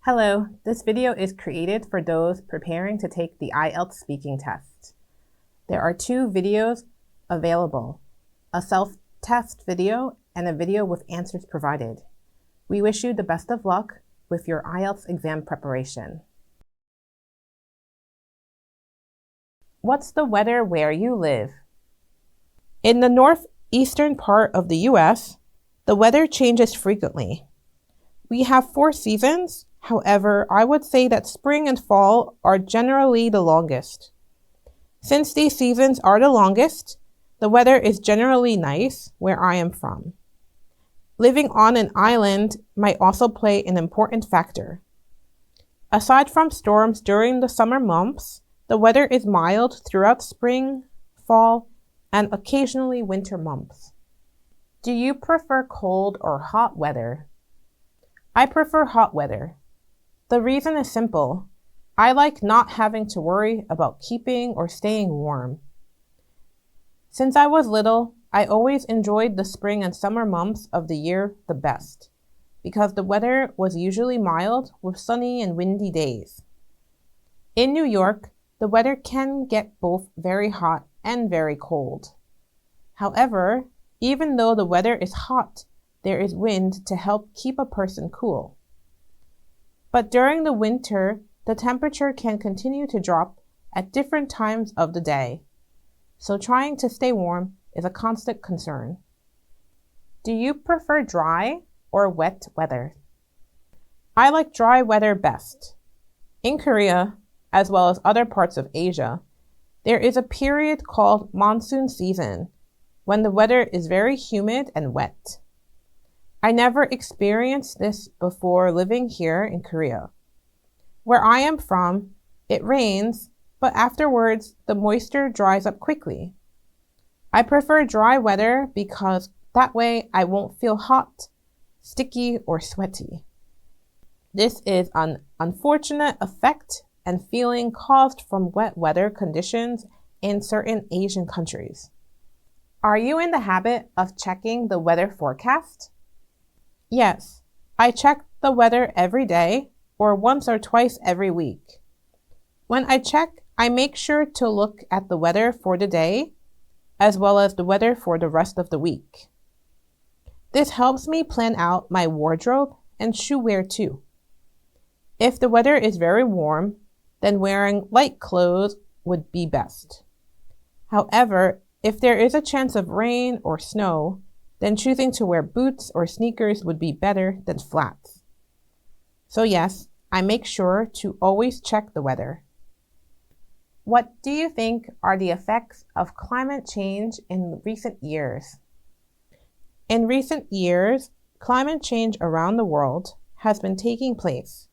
Hello, this video is created for those preparing to take the IELTS speaking test. There are two videos available, a self-test video and a video with answers provided. We wish you the best of luck with your IELTS exam preparation. What's the weather where you live? In the northeastern part of the US, the weather changes frequently. We have 4 seasons. However, I would say that spring and fall are generally the longest. Since these seasons are the longest, the weather is generally nice where I am from. Living on an island might also play an important factor. Aside from storms during the summer months, the weather is mild throughout spring, fall, and occasionally winter months. Do you prefer cold or hot weather? I prefer hot weather. The reason is simple. I like not having to worry about keeping or staying warm. Since I was little, I always enjoyed the spring and summer months of the year the best, because the weather was usually mild with sunny and windy days. In New York, the weather can get both very hot and very cold. However, even though the weather is hot, there is wind to help keep a person cool. But during the winter, the temperature can continue to drop at different times of the day, so trying to stay warm is a constant concern. Do you prefer dry or wet weather? I like dry weather best. In Korea, as well as other parts of Asia, there is a period called monsoon season, when the weather is very humid and wet. I never experienced this before living here in Korea. Where I am from, it rains, but afterwards the moisture dries up quickly. I prefer dry weather because that way I won't feel hot, sticky, or sweaty. This is an unfortunate effect and feeling caused from wet weather conditions in certain Asian countries. Are you in the habit of checking the weather forecast? Yes, I check the weather every day or once or twice every week. When I check, I make sure to look at the weather for the day as well as the weather for the rest of the week. This helps me plan out my wardrobe and shoe wear too. If the weather is very warm, then wearing light clothes would be best. However, if there is a chance of rain or snow, then choosing to wear boots or sneakers would be better than flats. So yes, I make sure to always check the weather. What do you think are the effects of climate change in recent years? In recent years, climate change around the world has been taking place.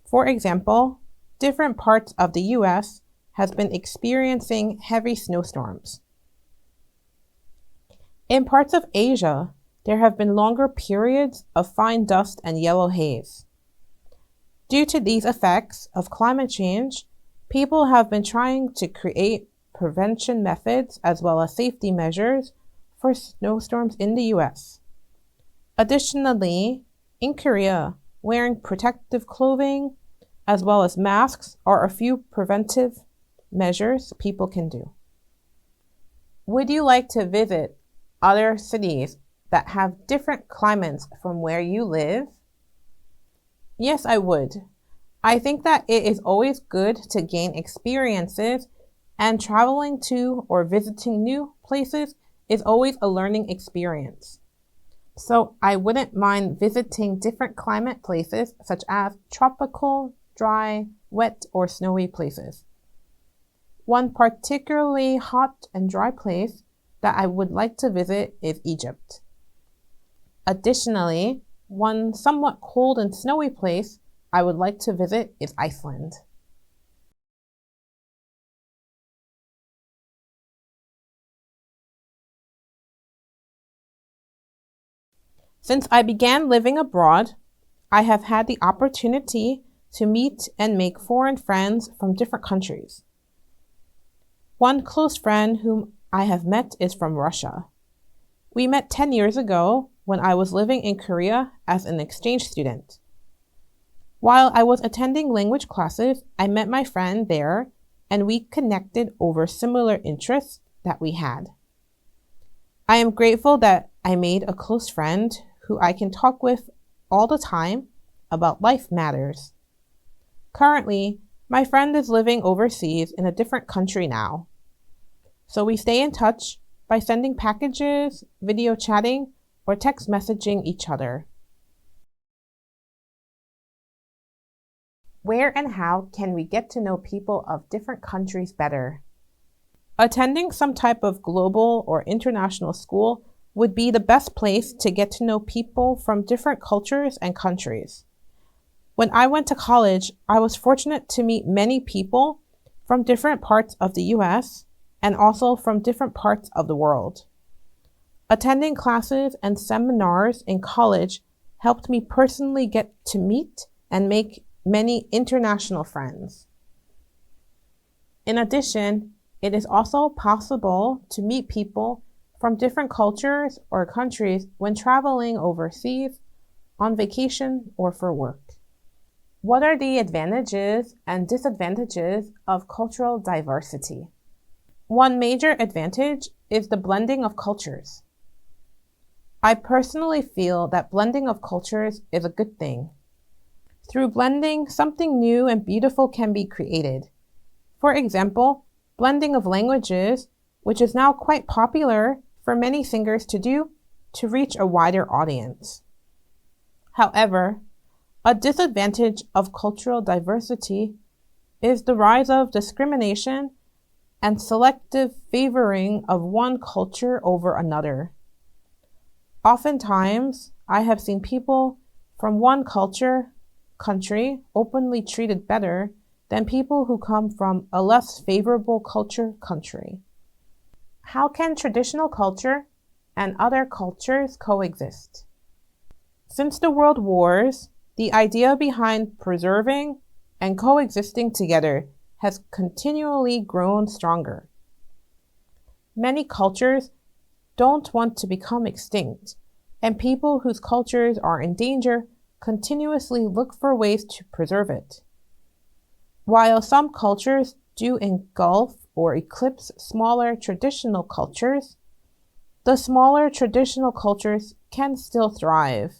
For example, different parts of the US has been experiencing heavy snowstorms. In parts of Asia, there have been longer periods of fine dust and yellow haze. Due to these effects of climate change, people have been trying to create prevention methods as well as safety measures for snowstorms in the US. Additionally, in Korea, wearing protective clothing as well as masks are a few preventive measures people can do. Would you like to visit other cities that have different climates from where you live? Yes, I would. I think that it is always good to gain experiences, and traveling to or visiting new places is always a learning experience. So I wouldn't mind visiting different climate places such as tropical, dry, wet, or snowy places. One particularly hot and dry place that I would like to visit is Egypt. Additionally, one somewhat cold and snowy place I would like to visit is Iceland. Since I began living abroad, I have had the opportunity to meet and make foreign friends from different countries. One close friend whom I have met is from Russia. We met 10 years ago when I was living in Korea as an exchange student. While I was attending language classes, I met my friend there and we connected over similar interests that we had. I am grateful that I made a close friend who I can talk with all the time about life matters. Currently, my friend is living overseas in a different country now. So we stay in touch by sending packages, video chatting, or text messaging each other. Where and how can we get to know people of different countries better? Attending some type of global or international school would be the best place to get to know people from different cultures and countries. When I went to college, I was fortunate to meet many people from different parts of the US and also from different parts of the world. Attending classes and seminars in college helped me personally get to meet and make many international friends. In addition, it is also possible to meet people from different cultures or countries when traveling overseas, on vacation, or for work. What are the advantages and disadvantages of cultural diversity? One major advantage is the blending of cultures. I personally feel that blending of cultures is a good thing. Through blending, something new and beautiful can be created. For example, blending of languages, which is now quite popular for many singers to do to reach a wider audience. However, a disadvantage of cultural diversity is the rise of discrimination and selective favoring of one culture over another. Oftentimes, I have seen people from one country openly treated better than people who come from a less favorable country. How can traditional culture and other cultures coexist? Since the World Wars, the idea behind preserving and coexisting together has continually grown stronger. Many cultures don't want to become extinct, and people whose cultures are in danger continuously look for ways to preserve it. While some cultures do engulf or eclipse smaller traditional cultures, the smaller traditional cultures can still thrive.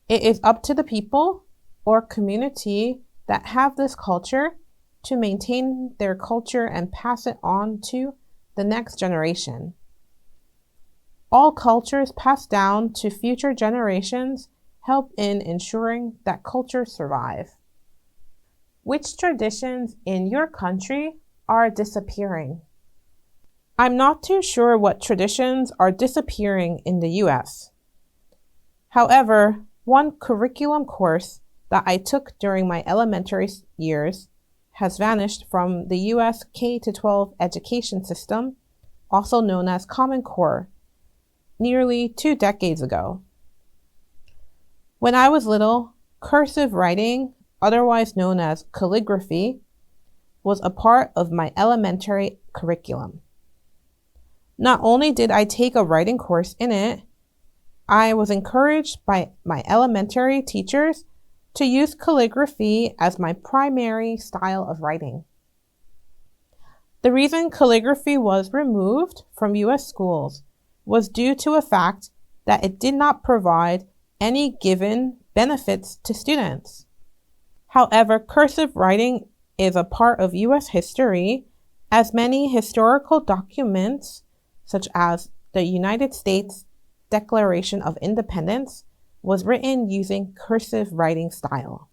It is up to the people or community that have this culture to maintain their culture and pass it on to the next generation. All cultures passed down to future generations help in ensuring that cultures survive. Which traditions in your country are disappearing? I'm not too sure what traditions are disappearing in the US. However, one curriculum course that I took during my elementary years has vanished from the US K-12 education system, also known as Common Core, nearly 2 decades ago. When I was little, cursive writing, otherwise known as calligraphy, was a part of my elementary curriculum. Not only did I take a writing course in it, I was encouraged by my elementary teachers to use calligraphy as my primary style of writing. The reason calligraphy was removed from US schools was due to a fact that it did not provide any given benefits to students. However, cursive writing is a part of US history, as many historical documents, such as the United States Declaration of Independence, was written using cursive writing style.